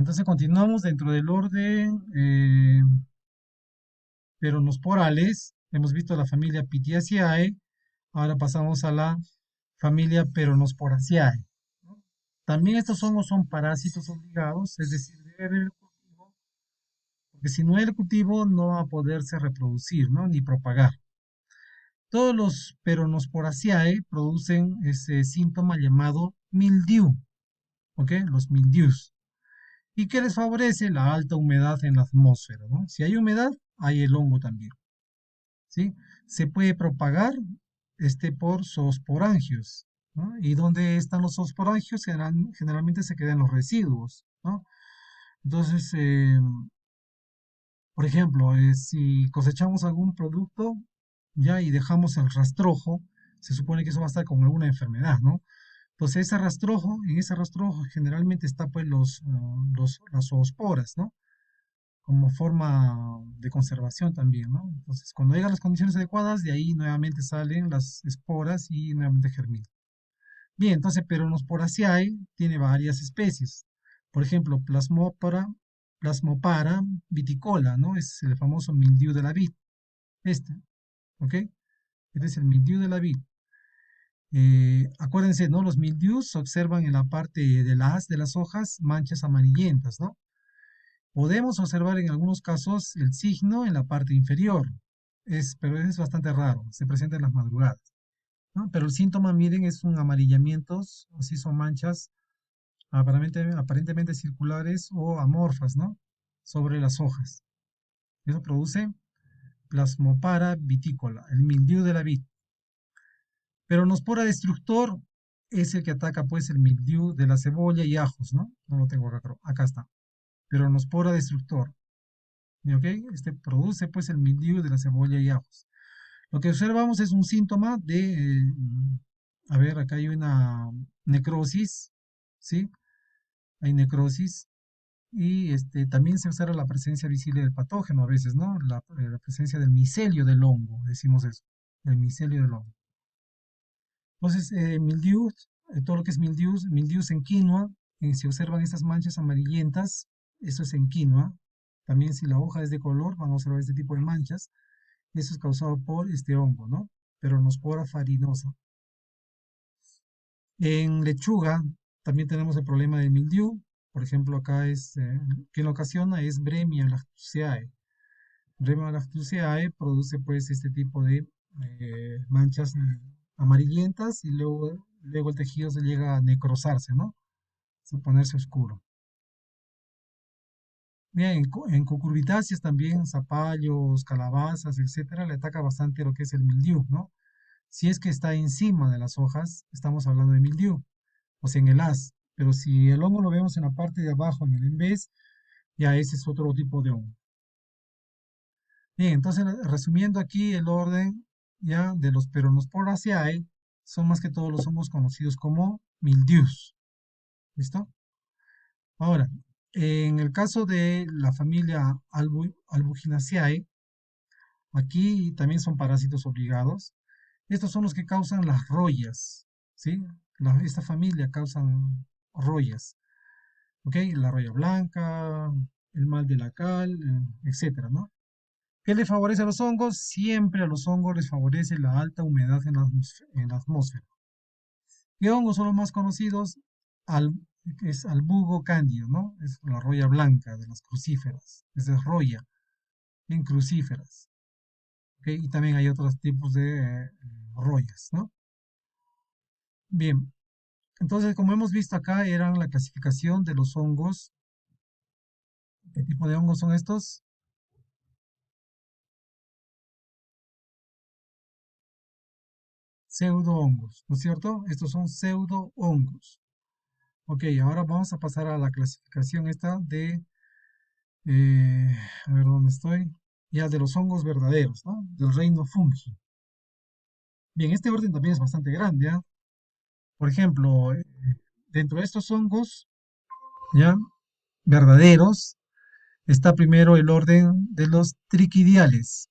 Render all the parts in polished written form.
Entonces continuamos dentro del orden peronosporales. Hemos visto la familia Pitiaceae. Ahora pasamos a la familia Peronospораceae, ¿no? También estos hongos son parásitos obligados, es decir, debe haber el cultivo, porque si no hay el cultivo no va a poderse reproducir, ¿no? Ni propagar. Todos los Peronospораceae producen ese síntoma llamado mildew, ¿ok? Los mildews. ¿Y qué les favorece? La alta humedad en la atmósfera, ¿no? Si hay humedad, hay el hongo también, ¿sí? Se puede propagar por zoosporangios, ¿no? ¿Y dónde están los zoosporangios? Generalmente se quedan los residuos, ¿no? Entonces, por ejemplo, si cosechamos algún producto ya y dejamos el rastrojo, se supone que eso va a estar con alguna enfermedad, ¿no? Entonces, en ese rastrojo generalmente está pues las zoosporas, ¿no? Como forma de conservación también, ¿no? Entonces, cuando llegan las condiciones adecuadas, de ahí nuevamente salen las esporas y nuevamente germinan. Bien, entonces, Peronosporiaceae tiene varias especies. Por ejemplo, Plasmopara viticola, ¿no? Es el famoso mildiu de la vid. Este, ¿ok? Este es el mildiu de la vid. Acuérdense, ¿no? Los mildius se observan en la parte de de las hojas manchas amarillentas, ¿no? Podemos observar en algunos casos el signo en la parte inferior, pero es bastante raro, se presenta en las madrugadas, ¿no? Pero el síntoma, miren, es un amarillamiento, así son manchas aparentemente circulares o amorfas, ¿no? Sobre las hojas. Eso produce Plasmopara vitícola, el mildiu de la vid. Pero Nospora destructor es el que ataca pues el mildiu de la cebolla y ajos, ¿no? No lo tengo acá, acá está. Pero Nospora destructor. ¿Ok? Este produce pues el mildiu de la cebolla y ajos. Lo que observamos es un síntoma a ver, acá hay una necrosis, ¿sí? Hay necrosis y también se observa la presencia visible del patógeno a veces, ¿no? La presencia del micelio del hongo, decimos eso, el micelio del hongo. Entonces, mildius, todo lo que es mildius en quinoa, si observan estas manchas amarillentas, eso es en quinoa. También si la hoja es de color, van a observar este tipo de manchas. Eso es causado por este hongo, ¿no? Peronospora farinosa. En lechuga también tenemos el problema del mildiu. Por ejemplo, acá quien lo ocasiona es Bremia lactuceae. Bremia lactuceae produce pues este tipo de manchas amarillentas y luego el tejido se llega a necrosarse, ¿no? A ponerse oscuro. Bien, en cucurbitáceas también, zapallos, calabazas, etcétera, le ataca bastante lo que es el mildiu, ¿no? Si es que está encima de las hojas, estamos hablando de mildiu, o sea, en el haz. Pero si el hongo lo vemos en la parte de abajo, en el envés, ya ese es otro tipo de hongo. Bien, entonces resumiendo aquí el orden ya de los Peronosporiaceae, son más que todos los hongos conocidos como mildius. ¿Listo? Ahora, en el caso de la familia Albuginaceae, aquí también son parásitos obligados. Estos son los que causan las rollas, ¿sí? Esta familia causan rollas, ¿ok? La roya blanca, el mal de la cal, etcétera, ¿no? ¿Qué le favorece a los hongos? Siempre a los hongos les favorece la alta humedad en la atmósfera. ¿Qué hongos son los más conocidos? Al, es albugo cándido, ¿no? Es la roya blanca de las crucíferas. Esa es roya en crucíferas. ¿Ok? Y también hay otros tipos de royas, ¿no? Bien, entonces como hemos visto acá, eran la clasificación de los hongos. ¿Qué tipo de hongos son estos? Pseudo-hongos, ¿no es cierto? Estos son pseudo-hongos. Ok, ahora vamos a pasar a la clasificación esta eh, a ver dónde estoy, ya de los hongos verdaderos, ¿no? Del reino fungi. Bien, este orden también es bastante grande, ¿ya? Por ejemplo, dentro de estos hongos, ¿ya? Verdaderos, está primero el orden de los triquidiales.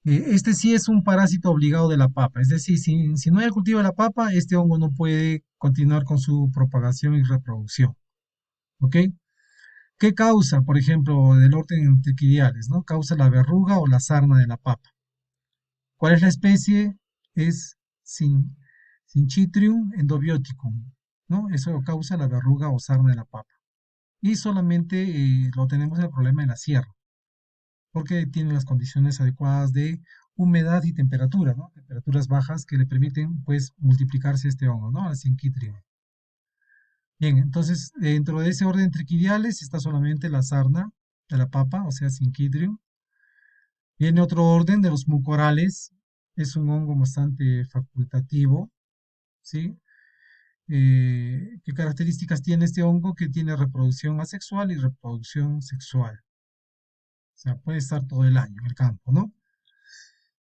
Este sí es un parásito obligado de la papa, es decir, si no hay el cultivo de la papa, este hongo no puede continuar con su propagación y reproducción, ¿ok? ¿Qué causa, por ejemplo, del orden triquidiales, ¿no? Causa la verruga o la sarna de la papa. ¿Cuál es la especie? Es Syncytium endobioticum, ¿no? Eso causa la verruga o sarna de la papa. Y solamente lo tenemos el problema en la sierra, porque tiene las condiciones adecuadas de humedad y temperatura, ¿no? Temperaturas bajas que le permiten, pues, multiplicarse este hongo, ¿no? El Syncytium. Bien, entonces, dentro de ese orden triquidiales está solamente la sarna de la papa, o sea, Syncytium. Viene otro orden de los mucorales, es un hongo bastante facultativo, ¿sí? ¿Qué características tiene este hongo? Que tiene reproducción asexual y reproducción sexual. O sea, puede estar todo el año en el campo, ¿no?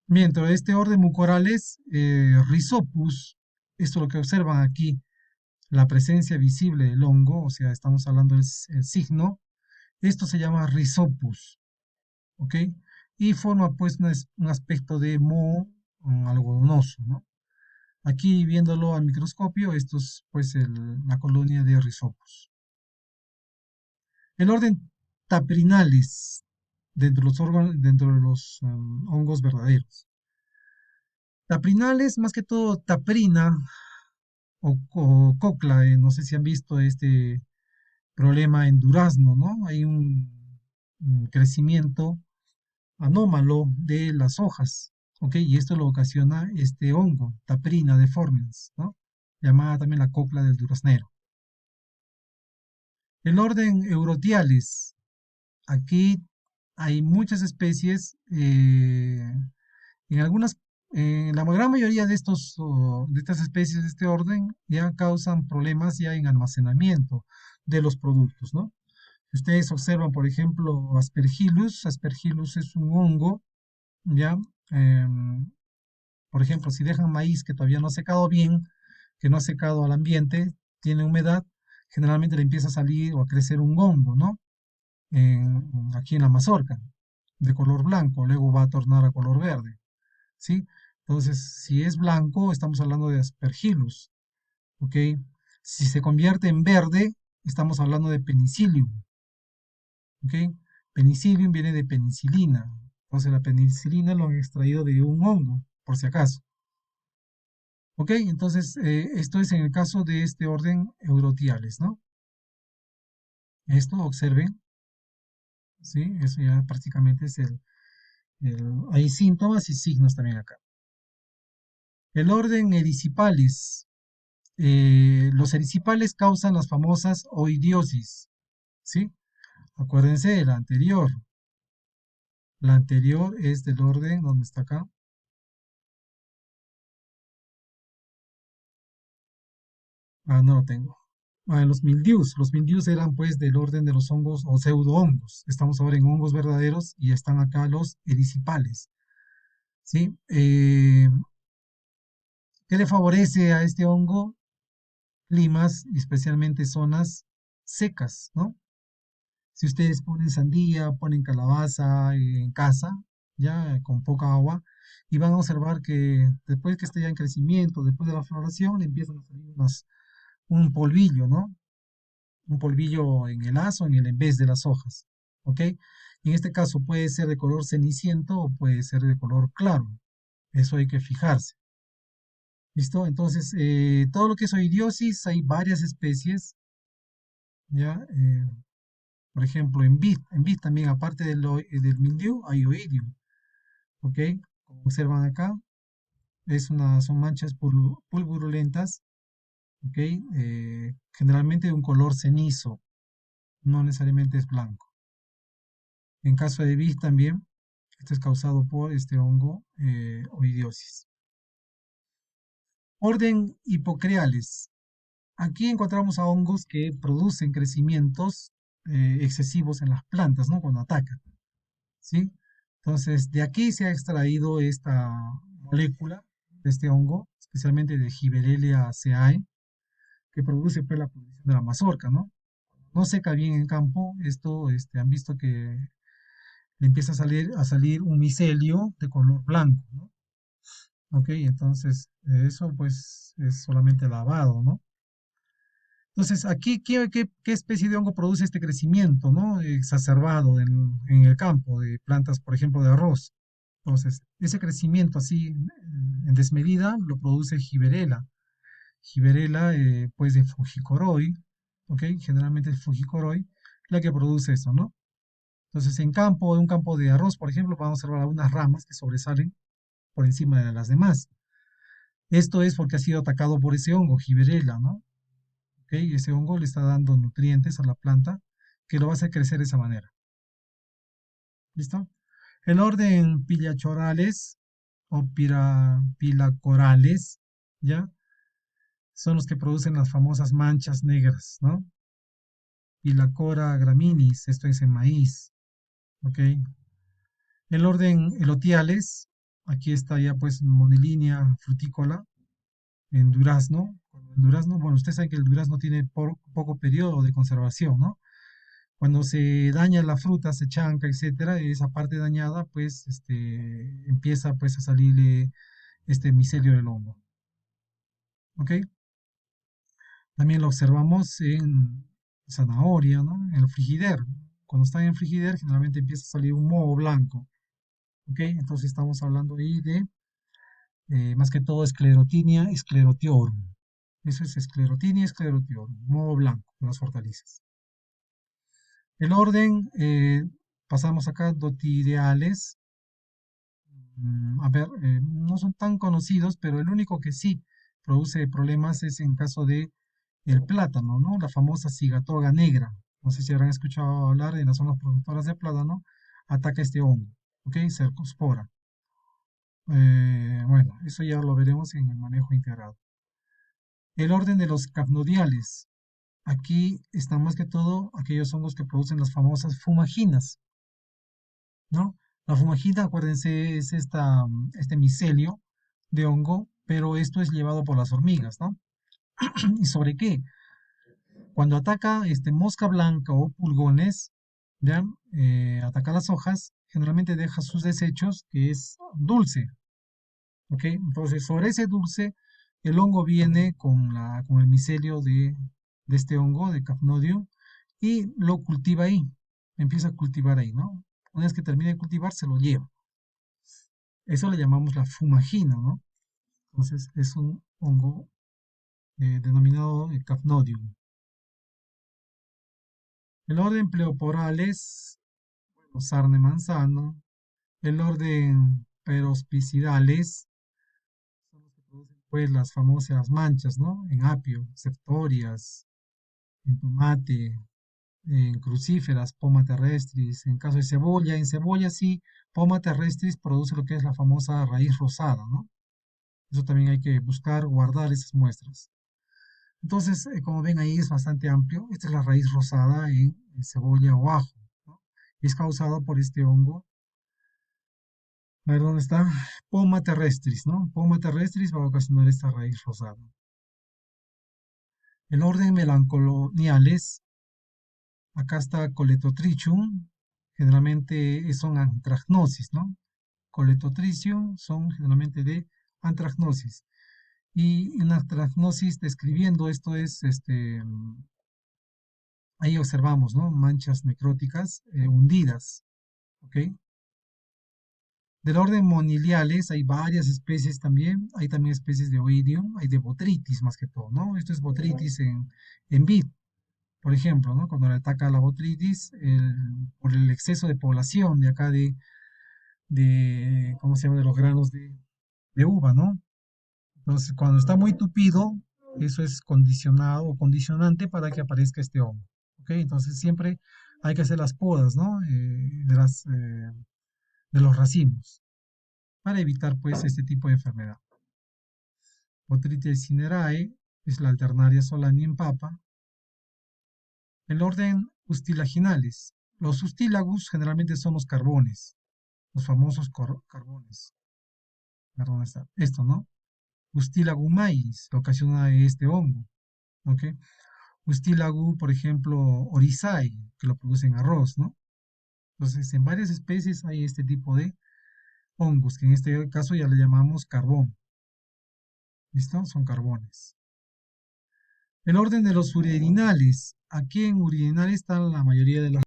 Bien, dentro de este orden mucorales, Rhizopus, esto es lo que observan aquí, la presencia visible del hongo, o sea, estamos hablando del el signo, esto se llama Rhizopus, ¿ok? Y forma pues un aspecto de moho algodonoso, ¿no? Aquí viéndolo al microscopio, esto es pues la colonia de Rhizopus. El orden Taprinalis, dentro de los hongos verdaderos. Taprinales, más que todo taprina o cocla, no sé si han visto este problema en durazno, ¿no? Hay un crecimiento anómalo de las hojas, ¿ok? Y esto lo ocasiona este hongo, Taprina deformans, ¿no? Llamada también la cocla del duraznero. El orden Eurotiales, aquí hay muchas especies, en algunas, en la gran mayoría de de estas especies de este orden ya causan problemas ya en almacenamiento de los productos, ¿no? Si ustedes observan, por ejemplo, Aspergillus es un hongo, ¿ya? Em, por ejemplo, si dejan maíz que todavía no ha secado bien, que no ha secado al ambiente, tiene humedad, generalmente le empieza a salir o a crecer un hongo, ¿no? Aquí en la mazorca, de color blanco, luego va a tornar a color verde, ¿sí? Entonces, si es blanco, estamos hablando de Aspergillus, ¿ok? Si se convierte en verde, estamos hablando de Penicillium, ¿ok? Penicillium viene de penicilina, entonces la penicilina lo han extraído de un hongo, por si acaso. ¿Ok? Entonces, esto es en el caso de este orden Eurotiales, ¿no? Esto, observen, ¿sí? Eso ya prácticamente es hay síntomas y signos también acá. El orden Erysipalis. Los erycipales causan las famosas oidiosis, ¿sí? Acuérdense de la anterior. La anterior es del orden, ¿dónde está acá? Ah, no lo tengo. Los mildius eran pues del orden de los hongos o pseudohongos. Estamos ahora en hongos verdaderos y están acá los erycipales, ¿sí? ¿Qué le favorece a este hongo? Climas, y especialmente zonas secas, ¿no? Si ustedes ponen sandía, ponen calabaza en casa, ya con poca agua, y van a observar que después que esté ya en crecimiento, después de la floración, empiezan a salir un polvillo, ¿no? Un polvillo en el haz o en vez de las hojas, ¿ok? Y en este caso puede ser de color ceniciento o puede ser de color claro. Eso hay que fijarse. ¿Listo? Entonces, todo lo que es oidiosis, hay varias especies, ¿ya? Por ejemplo, en vid también, aparte del mildiu, hay oidium, ¿ok? Como observan acá, son manchas pulvurulentas, ¿ok? Generalmente de un color cenizo, no necesariamente es blanco. En caso de vid también, esto es causado por este hongo oidiosis. Orden hipocreales. Aquí encontramos a hongos que producen crecimientos excesivos en las plantas, ¿no? Cuando atacan, ¿sí? Entonces, de aquí se ha extraído esta molécula de este hongo, especialmente de Giberellia ceae, que produce pues, la producción de la mazorca, ¿no? No seca bien en campo, esto han visto que le empieza a salir un micelio de color blanco, ¿no? Ok, entonces eso pues es solamente lavado, ¿no? Entonces, aquí, ¿qué especie de hongo produce este crecimiento, ¿no? Exacerbado en el campo de plantas, por ejemplo, de arroz? Entonces, ese crecimiento así en desmedida lo produce Giberella. Giberella, pues de Fujicoroi, ¿ok? Generalmente es Fujicoroi la que produce eso, ¿no? Entonces, en un campo de arroz, por ejemplo, vamos a observar algunas ramas que sobresalen por encima de las demás. Esto es porque ha sido atacado por ese hongo, Giberella, ¿no? ¿Ok? Ese hongo le está dando nutrientes a la planta que lo va a hacer crecer de esa manera. ¿Listo? El orden Pillachorales o Pilacorales, ¿ya? Son los que producen las famosas manchas negras, ¿no? Pilacora graminis, esto es en maíz, ¿ok? El orden Elotiales, aquí está ya pues monilínea frutícola, en durazno. El durazno, bueno, usted sabe que el durazno tiene poco periodo de conservación, ¿no? Cuando se daña la fruta, se chanca, etcétera, esa parte dañada, pues, empieza pues a salirle este micelio del hongo, ¿ok? También lo observamos en zanahoria, ¿no? En el frigider. Cuando está en el frigider, generalmente empieza a salir un moho blanco, ¿ok? Entonces estamos hablando ahí de, más que todo, esclerotinia sclerotiorum. Eso es esclerotinia sclerotiorum, moho blanco de las hortalizas. El orden, pasamos acá, dotireales. A ver, no son tan conocidos, pero el único que sí produce problemas es en caso de el plátano, ¿no? La famosa cigatoga negra. No sé si habrán escuchado hablar en las zonas productoras de plátano, ataca este hongo, ¿ok? Cercospora. Bueno, eso ya lo veremos en el manejo integrado. El orden de los capnodiales. Aquí están más que todo aquellos hongos que producen las famosas fumaginas, ¿no? La fumagina, acuérdense, es este micelio de hongo, pero esto es llevado por las hormigas, ¿no? ¿Y sobre qué? Cuando ataca mosca blanca o pulgones, ¿ya? Ataca las hojas, generalmente deja sus desechos, que es dulce, ¿ok? Entonces, sobre ese dulce, el hongo viene con el micelio de este hongo, de Capnodium, y lo cultiva ahí, empieza a cultivar ahí, ¿no? Una vez que termine de cultivar, se lo lleva. Eso le llamamos la fumagina, ¿no? Entonces, es un hongo denominado Capnodium. El orden Pleoporales, bueno, sarne manzano. El orden Perospicidales son los que producen pues las famosas manchas, ¿no? En apio, septorias, en tomate, en crucíferas, poma terrestris. En caso de cebolla, en cebolla sí, poma terrestris produce lo que es la famosa raíz rosada, ¿no? Eso también hay que buscar, guardar esas muestras. Entonces, como ven ahí es bastante amplio. Esta es la raíz rosada en cebolla o ajo, ¿no? Es causada por este hongo. A ver dónde está. Poma terrestris, ¿no? Poma terrestris va a ocasionar esta raíz rosada. El orden melancoloniales, acá está Coletotrichum, generalmente son antragnosis, ¿no? Coletotricium son generalmente de antragnosis. Y en antragnosis, describiendo esto es, ahí observamos, ¿no? Manchas necróticas hundidas, ¿ok? Del orden moniliales hay varias especies también, hay también especies de oidium, hay de botritis más que todo, ¿no? Esto es botritis en vid, por ejemplo, ¿no? Cuando le ataca la botritis, por el exceso de población de acá ¿cómo se llama? De los granos de uva, ¿no? Entonces, cuando está muy tupido, eso es condicionado o condicionante para que aparezca este hongo, ¿ok? Entonces, siempre hay que hacer las podas, ¿no? De los racimos para evitar, pues, este tipo de enfermedad. Botrytis cinerae es la alternaria solani en papa. El orden Ustilaginales. Los ustílagos generalmente son los carbones, los famosos carbones. Perdón, está esto, ¿no? Ustilagumais lo ocasiona este hongo, ¿ok? Ustilagu, por ejemplo, oryzae, que lo produce en arroz, ¿no? Entonces, en varias especies hay este tipo de hongos, que en este caso ya le llamamos carbón. ¿Listo? Son carbones. El orden de los urinales. Aquí en urinales están la mayoría de las